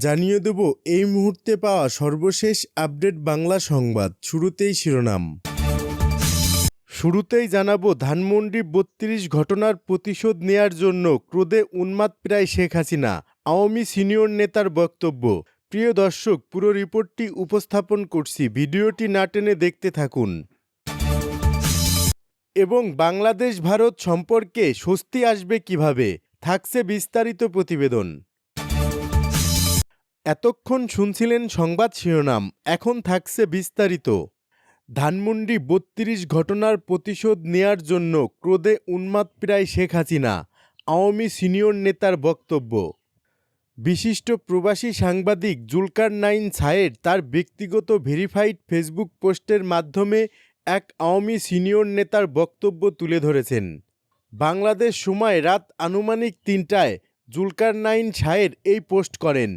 জানিয়ে দেব এই মুহূর্তে পাওয়া সর্বশেষ আপডেট বাংলা সংবাদ। শুরুতেই শিরোনাম। শুরুতেই জানাবো ধানমন্ডি ৩২ ঘটনার প্রতিশোধ নেয়ার জন্য ক্রোধে উন্মাদ প্রায় শেখ হাসিনা, আওয়ামী সিনিয়র নেতার বক্তব্য। প্রিয় দর্শক, পুরো রিপোর্টটি উপস্থাপন করছি, ভিডিওটি না টেনে দেখতে থাকুন। এবং বাংলাদেশ ভারত সম্পর্কে স্বস্তি আসবে কিভাবে, থাকছে বিস্তারিত প্রতিবেদন। এতক্ষণ শুনছিলেন সংবাদ শিরোনাম, এখন থাকছে বিস্তারিত। ধানমন্ডি ৩২ ঘটনার প্রতিশোধ নেয়ার জন্য ক্রোধে উন্মাদ প্রায় শেখ হাসিনা, আওয়ামী সিনিয়র নেতার বক্তব্য। বিশিষ্ট প্রবাসী সাংবাদিক জুলকারনাইন সায়েদ তার ব্যক্তিগত ভেরিফাইড ফেসবুক পোস্টের মাধ্যমে এক আওয়ামী সিনিয়র নেতার বক্তব্য তুলে ধরেছেন। বাংলাদেশ সময় রাত আনুমানিক ৩টায় জুলকারনাইন সায়েদ এই পোস্ট করেন।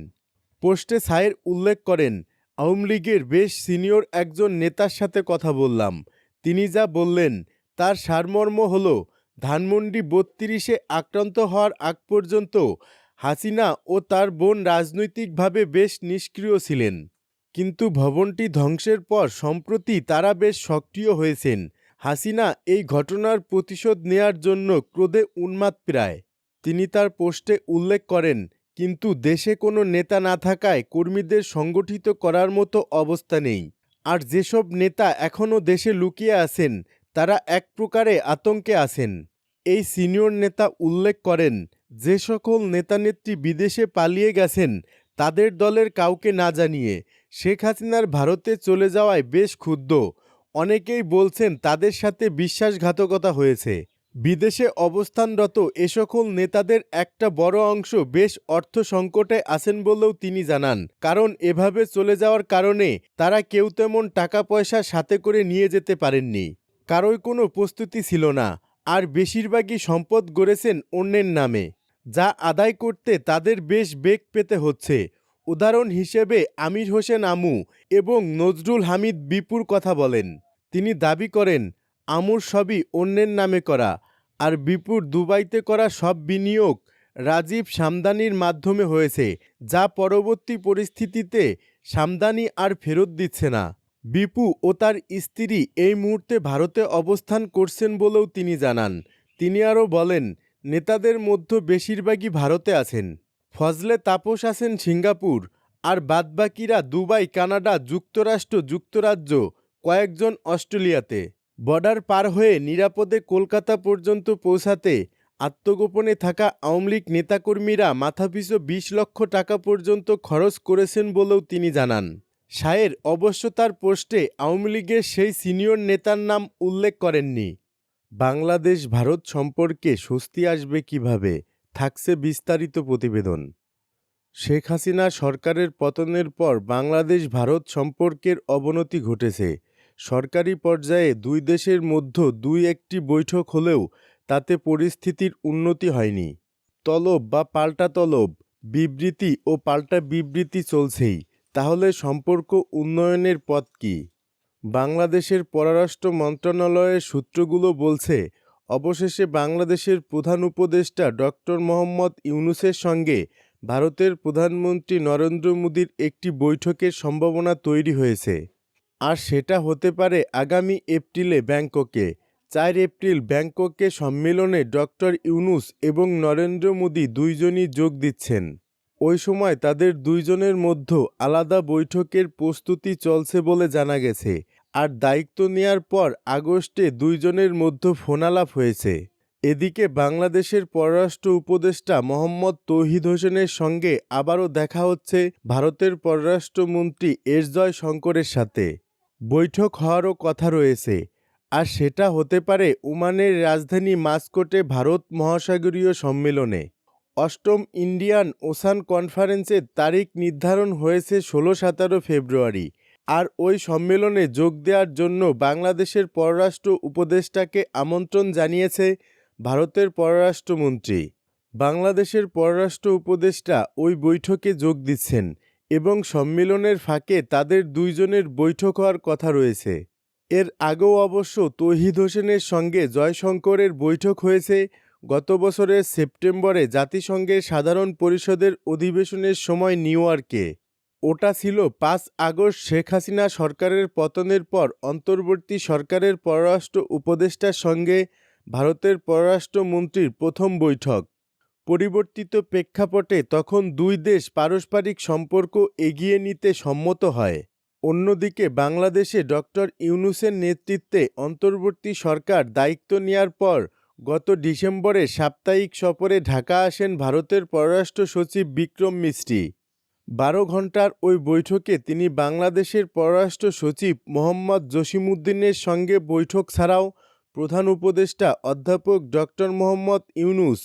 পোস্টে সায়েদ উল্লেখ করেন, আওয়ামী লীগের বেশ সিনিয়র একজন নেতার সাথে কথা বললাম। তিনি যা বললেন তার সারমর্ম হল, ধানমন্ডি ৩২-এ আক্রান্ত হওয়ার আগ পর্যন্ত হাসিনা ও তার বোন রাজনৈতিকভাবে বেশ নিষ্ক্রিয় ছিলেন, কিন্তু ভবনটি ধ্বংসের পর সম্প্রতি তারা বেশ সক্রিয় হয়েছেন। হাসিনা এই ঘটনার প্রতিশোধ নেয়ার জন্য ক্রোধে উন্মাদ প্রায়। তিনি তার পোস্টে উল্লেখ করেন, কিন্তু দেশে কোনো নেতা না থাকায় কর্মীদের সংগঠিত করার মতো অবস্থা নেই। আর যেসব নেতা এখনও দেশে লুকিয়ে আছেন তারা এক প্রকারে আতঙ্কে আছেন। এই সিনিয়র নেতা উল্লেখ করেন, যে সকল নেতানেত্রী বিদেশে পালিয়ে গেছেন তাদের দলের কাউকে না জানিয়ে শেখ হাসিনার ভারতে চলে যাওয়ায় বেশ ক্ষুব্ধ। অনেকেই বলছেন তাদের সাথে বিশ্বাসঘাতকতা হয়েছে। বিদেশে অবস্থানরত এ সকল নেতাদের একটা বড় অংশ বেশ অর্থ সংকটে আছেন বলেও তিনি জানান, কারণ এভাবে চলে যাওয়ার কারণে তারা কেউ তেমন টাকা পয়সা সাথে করে নিয়ে যেতে পারেননি। কারোই কোনো প্রস্তুতি ছিল না, আর বেশিরভাগই সম্পদ গড়েছেন অন্যের নামে, যা আদায় করতে তাদের বেশ বেগ পেতে হচ্ছে। উদাহরণ হিসেবে আমির হোসেন আমু এবং নজরুল হামিদ বিপুর কথা বলেন। তিনি দাবি করেন, আমুর সবই অন্যের নামে করা, আর বিপুর দুবাইতে করা সব বিনিয়োগ রাজীব সামদানির মাধ্যমে হয়েছে, যা পরবর্তী পরিস্থিতিতে সামদানি আর ফেরত দিচ্ছে না। বিপু ও তার স্ত্রী এই মুহূর্তে ভারতে অবস্থান করছেন বলেও তিনি জানান। তিনি আরও বলেন, নেতাদের মধ্যে বেশিরভাগই ভারতে আছেন। ফজলে তাপস আছেন সিঙ্গাপুর, আর বাদবাকিরা দুবাই, কানাডা, যুক্তরাজ্য, কয়েকজন অস্ট্রেলিয়াতে। বর্ডার পার হয়ে নিরাপদে কলকাতা পর্যন্ত পৌঁছাতে আত্মগোপনে থাকা আওয়ামী লীগ নেতাকর্মীরা মাথাপিছু ২০ লক্ষ টাকা পর্যন্ত খরচ করেছেন বলেও তিনি জানান। সায়ের অবশ্য তার পোস্টে আওয়ামী লীগের সেই সিনিয়র নেতার নাম উল্লেখ করেননি। বাংলাদেশ ভারত সম্পর্কে স্বস্তি আসবে কিভাবে, থাকছে বিস্তারিত প্রতিবেদন। শেখ হাসিনা সরকারের পতনের পর বাংলাদেশ ভারত সম্পর্কের অবনতি ঘটেছে। সরকারি পর্যায়ে দুই দেশের মধ্যে দুই একটি বৈঠক হলেও তাতে পরিস্থিতির উন্নতি হয়নি। তলব বা পাল্টা তলব, বিবৃতি ও পাল্টা বিবৃতি চলছেই। তাহলে সম্পর্ক উন্নয়নের পথ কী? বাংলাদেশের পররাষ্ট্র মন্ত্রণালয়ের সূত্রগুলো বলছে, অবশেষে বাংলাদেশের প্রধান উপদেষ্টা ডক্টর মোহাম্মদ ইউনূসের সঙ্গে ভারতের প্রধানমন্ত্রী নরেন্দ্র মোদীর একটি বৈঠকের সম্ভাবনা তৈরি হয়েছে। আর সেটা হতে পারে আগামী এপ্রিলে ব্যাংককে। ৪ এপ্রিল ব্যাংককে সম্মেলনে ডক্টর ইউনূস এবং নরেন্দ্র মোদী দুইজনই যোগ দিচ্ছেন। ওই সময় তাদের দুইজনের মধ্যে আলাদা বৈঠকের প্রস্তুতি চলছে বলে জানা গেছে। আর দায়িত্ব নেয়ার পর আগস্টে দুইজনের মধ্যে ফোনালাপ হয়েছে। এদিকে বাংলাদেশের পররাষ্ট্র উপদেষ্টা মোহাম্মদ তৌহিদ হোসেনের সঙ্গে আবারও দেখা হচ্ছে ভারতের পররাষ্ট্রমন্ত্রী এস জয়শঙ্করের সাথে। বৈঠক হওয়ারও কথা রয়েছে, আর সেটা হতে পারে ওমানের রাজধানী মাস্কটে ভারত মহাসাগরীয় সম্মেলনে। অষ্টম ইন্ডিয়ান ওশান কনফারেন্সের তারিখ নির্ধারণ হয়েছে ১৬-১৭ ফেব্রুয়ারি। আর ওই সম্মেলনে যোগ দেওয়ার জন্য বাংলাদেশের পররাষ্ট্র উপদেষ্টাকে আমন্ত্রণ জানিয়েছে ভারতের পররাষ্ট্রমন্ত্রী। বাংলাদেশের পররাষ্ট্র উপদেষ্টা ওই বৈঠকে যোগ দিচ্ছেন এবং সম্মেলনের ফাঁকে তাদের দুইজনের বৈঠক হওয়ার কথা রয়েছে। এর আগেও অবশ্য তৌহিদ হোসেনের সঙ্গে জয়শঙ্করের বৈঠক হয়েছে গত বছরের সেপ্টেম্বরে জাতিসংঘের সাধারণ পরিষদের অধিবেশনের সময় নিউ ইয়র্কে। ওটা ছিল ৫ আগস্ট শেখ হাসিনা সরকারের পতনের পর অন্তর্বর্তী সরকারের পররাষ্ট্র উপদেষ্টার সঙ্গে ভারতের পররাষ্ট্রমন্ত্রীর প্রথম বৈঠক। পরিবর্তিত প্রেক্ষাপটে তখন দুই দেশ পারস্পরিক সম্পর্ক এগিয়ে নিতে সম্মত হয়। অন্যদিকে বাংলাদেশে ডক্টর ইউনূসের নেতৃত্বে অন্তর্বর্তী সরকার দায়িত্ব নেয়ার পর গত ডিসেম্বরে সাপ্তাহিক সফরে ঢাকা আসেন ভারতের পররাষ্ট্র সচিব বিক্রম মিস্রি। ১২ ঘণ্টার ওই বৈঠকে তিনি বাংলাদেশের পররাষ্ট্র সচিব মোহাম্মদ জসিমউদ্দিনের সঙ্গে বৈঠক ছাড়াও প্রধান উপদেষ্টা অধ্যাপক ডক্টর মোহাম্মদ ইউনূস,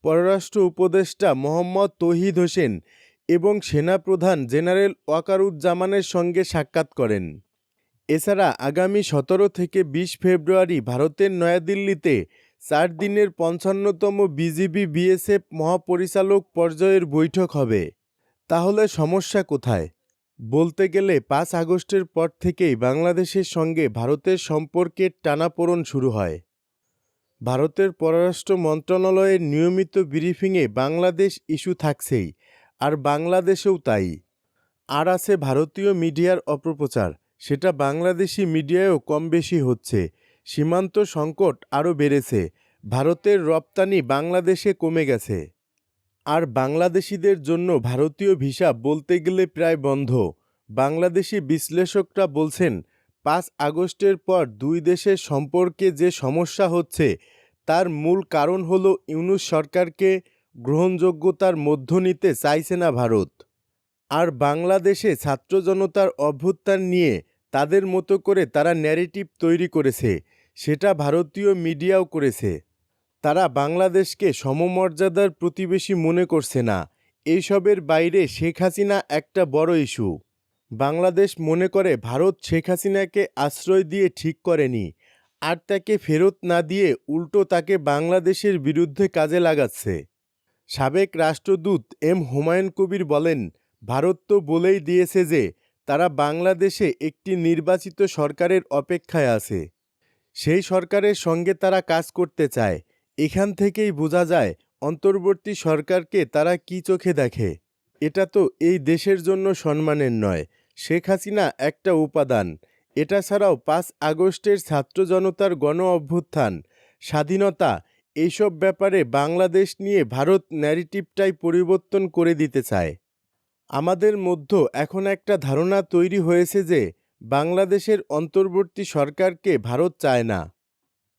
পররাষ্ট্র উপদেষ্টা মোহাম্মদ তৌহিদ হোসেন এবং সেনাপ্রধান জেনারেল ওয়াকারুজ্জামানের সঙ্গে সাক্ষাৎ করেন। এছাড়া আগামী ১৭ থেকে ২০ ফেব্রুয়ারি ভারতের নয়াদিল্লিতে ৪ দিনের ৫৫তম বিজিবি-বিএসএফ মহাপরিচালক পর্যায়ের বৈঠক হবে। তাহলে সমস্যা কোথায়? বলতে গেলে ৫ আগস্টের পর থেকেই বাংলাদেশের সঙ্গে ভারতের সম্পর্কের টানাপোড়েন শুরু হয়। ভারতের পররাষ্ট্র মন্ত্রণালয়ের নিয়মিত ব্রিফিংয়ে বাংলাদেশ ইস্যু থাকছেই, আর বাংলাদেশেও তাই। আর আছে ভারতীয় মিডিয়ার অপপ্রচার, সেটা বাংলাদেশি মিডিয়ায়ও কম বেশি হচ্ছে। সীমান্ত সংকট আরও বেড়েছে, ভারতের রপ্তানি বাংলাদেশে কমে গেছে। আর বাংলাদেশিদের জন্য ভারতীয় ভিসা বলতে গেলে প্রায় বন্ধ। বাংলাদেশি বিশ্লেষকরা বলছেন ৫ আগস্টের পর দুই দেশের সম্পর্কে যে সমস্যা হচ্ছে তার মূল কারণ হলো ইউনূস সরকারকে গ্রহণযোগ্যতার মধ্যে নিতে চাইছে না ভারত। আর বাংলাদেশে ছাত্র জনতার অভ্যুত্থান নিয়ে তাদের মতো করে তারা ন্যারেটিভ তৈরি করেছে, সেটা ভারতীয় মিডিয়াও করেছে। তারা বাংলাদেশকে সমমর্যাদার প্রতিবেশী মনে করছে না। এইসবের বাইরে শেখ হাসিনা একটা বড় ইস্যু। বাংলাদেশ মনে করে ভারত শেখ হাসিনাকে আশ্রয় দিয়ে ঠিক করেনি, আর তাকে ফেরত না দিয়ে উল্টো তাকে বাংলাদেশের বিরুদ্ধে কাজে লাগাচ্ছে। সাবেক রাষ্ট্রদূত এম হুমায়ুন কবির বলেন, ভারত তো বলেই দিয়েছে যে তারা বাংলাদেশে একটি নির্বাচিত সরকারের অপেক্ষায় আছে, সেই সরকারের সঙ্গে তারা কাজ করতে চায়। এখান থেকেই বোঝা যায় অন্তর্বর্তী সরকারকে তারা কী চোখে দেখে। এটা তো এই দেশের জন্য সম্মানের নয়। শেখ হাসিনা একটা উপাদান। এটা ছাড়াও ৫ আগস্টের ছাত্র জনতার গণ অভ্যুত্থান, স্বাধীনতা, এইসব ব্যাপারে বাংলাদেশ নিয়ে ভারত ন্যারেটিভটাই পরিবর্তন করে দিতে চায়। আমাদের মধ্যে এখন একটা ধারণা তৈরি হয়েছে যে বাংলাদেশের অন্তর্বর্তী সরকারকে ভারত চায় না।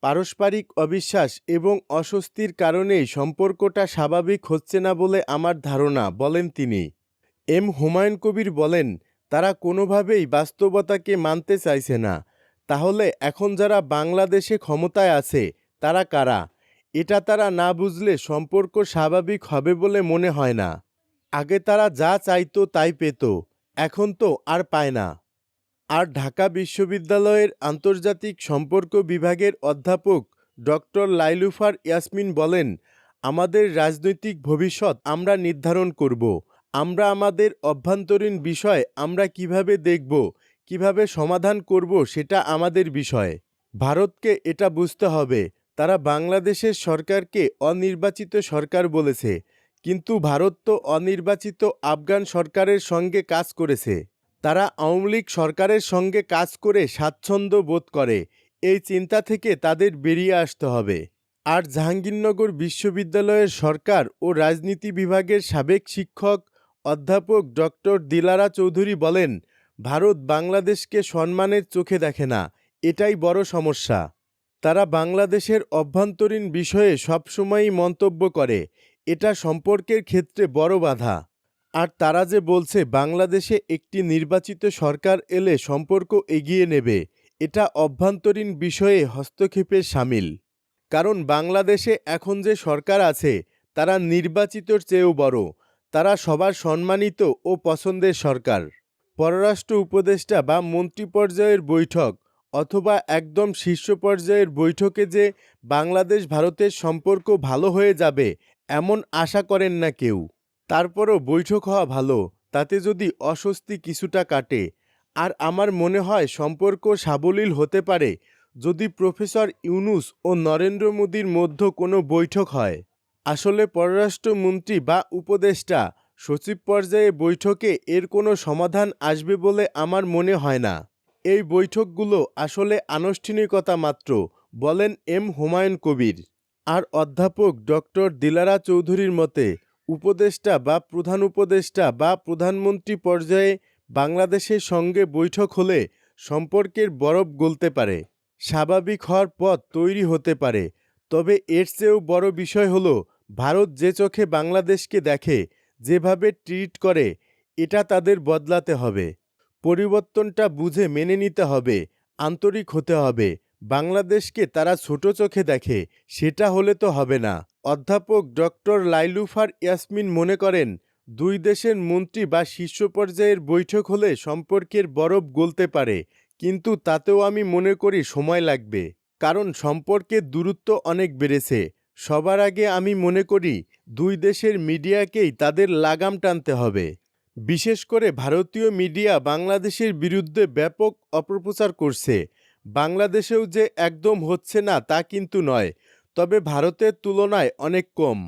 পারস্পরিক অবিশ্বাস এবং অস্বস্তির কারণেই সম্পর্কটা স্বাভাবিক হচ্ছে না বলে আমার ধারণা, বলেন তিনি। এম হুমায়ুন কবির বলেন, তারা কোনোভাবেই বাস্তবতাকে মানতে চাইছে না। তাহলে এখন যারা বাংলাদেশে ক্ষমতায় আছে তারা কারা? এটা তারা না বুঝলে সম্পর্ক স্বাভাবিক হবে বলে মনে হয় না। আগে তারা যা চাইতো তাই পেত, এখন তো আর পায় না। আর ঢাকা বিশ্ববিদ্যালয়ের আন্তর্জাতিক সম্পর্ক বিভাগের অধ্যাপক ডক্টর লাইলুফার ইয়াসমিন বলেন, আমাদের রাজনৈতিক ভবিষ্যৎ আমরা নির্ধারণ করব। আমরা আমাদের অভ্যন্তরীণ বিষয় আমরা কিভাবে দেখব, কিভাবে সমাধান করব, সেটা আমাদের বিষয়। ভারতকে এটা বুঝতে হবে, তারা বাংলাদেশের সরকারকে অনির্বাচিত সরকার বলেছে, কিন্তু ভারত তো অনির্বাচিত আফগান সরকারের সঙ্গে কাজ করেছে। তারা আওয়ামী লীগ সরকারের সঙ্গে কাজ করে স্বাচ্ছন্দ্য বোধ করে। এই চিন্তা থেকে তাদের বেরিয়ে আসতে হবে। আর জাহাঙ্গীরনগর বিশ্ববিদ্যালয়ের সরকার ও রাজনীতি বিভাগের সাবেক শিক্ষক অধ্যাপক ডক্টর দিলারা চৌধুরী বলেন, ভারত বাংলাদেশকে সম্মানের চোখে দেখে না, এটাই বড় সমস্যা। তারা বাংলাদেশের অভ্যন্তরীণ বিষয়ে সবসময়ই মন্তব্য করে, এটা সম্পর্কের ক্ষেত্রে বড় বাধা। আর তারা যে বলছে বাংলাদেশে একটি নির্বাচিত সরকার এলে সম্পর্ক এগিয়ে নেবে, এটা অভ্যন্তরীণ বিষয়ে হস্তক্ষেপের শামিল। কারণ বাংলাদেশে এখন যে সরকার আছে তারা নির্বাচিতর চেয়েও বড়, তারা সবার সম্মানিত ও পছন্দের সরকার। পররাষ্ট্র উপদেষ্টা বা মন্ত্রী পর্যায়ের বৈঠক অথবা একদম শীর্ষ পর্যায়ের বৈঠকে যে বাংলাদেশ ভারতের সম্পর্ক ভালো হয়ে যাবে এমন আশা করেন না কেউ। তারপরও বৈঠক হওয়া ভালো, তাতে যদি অস্বস্তি কিছুটা কাটে। আর আমার মনে হয় সম্পর্ক সাবলীল হতে পারে যদি প্রফেসর ইউনূস ও নরেন্দ্র মোদীর মধ্যে কোনো বৈঠক হয়। আসলে পররাষ্ট্রমন্ত্রী বা উপদেষ্টা সচিব পর্যায়ে বৈঠকে এর কোনো সমাধান আসবে বলে আমার মনে হয় না। এই বৈঠকগুলো আসলে আনুষ্ঠানিকতা মাত্র, বলেন এম হুমায়ুন কবির। আর অধ্যাপক ডক্টর দিলারা চৌধুরীর মতে উপদেষ্টা বা প্রধান উপদেষ্টা বা প্রধানমন্ত্রী পর্যায়ে বাংলাদেশের সঙ্গে বৈঠক হলে সম্পর্কের বরফ গলতে পারে, স্বাভাবিক হওয়ার পথ তৈরি হতে পারে। তবে এর চেয়েও বড় বিষয় হলো ভারত যে চোখে বাংলাদেশকে দেখে, যেভাবে ট্রিট করে, এটা তাদের বদলাতে হবে। পরিবর্তনটা বুঝে মেনে নিতে হবে, আন্তরিক হতে হবে। বাংলাদেশকে তারা ছোট চোখে দেখে, সেটা হলে তো হবে না। অধ্যাপক ডক্টর লাইলুফার ইয়াসমিন মনে করেন, দুই দেশের মন্ত্রী বা শীর্ষ পর্যায়ের বৈঠক হলে সম্পর্কের বরফ গলতে পারে, কিন্তু তাতেও আমি মনে করি সময় লাগবে। কারণ সম্পর্কের দূরত্ব অনেক বেড়েছে। সবার আগে আমি মনে করি দুই দেশের মিডিয়াকেই তাদের লাগাম টানতে হবে। বিশেষ করে ভারতীয় মিডিয়া বাংলাদেশের বিরুদ্ধে ব্যাপক অপপ্রচার করছে। বাংলাদেশেও যে একদম হচ্ছে না তা কিন্তু নয়, তবে ভারতের তুলনায় অনেক কম।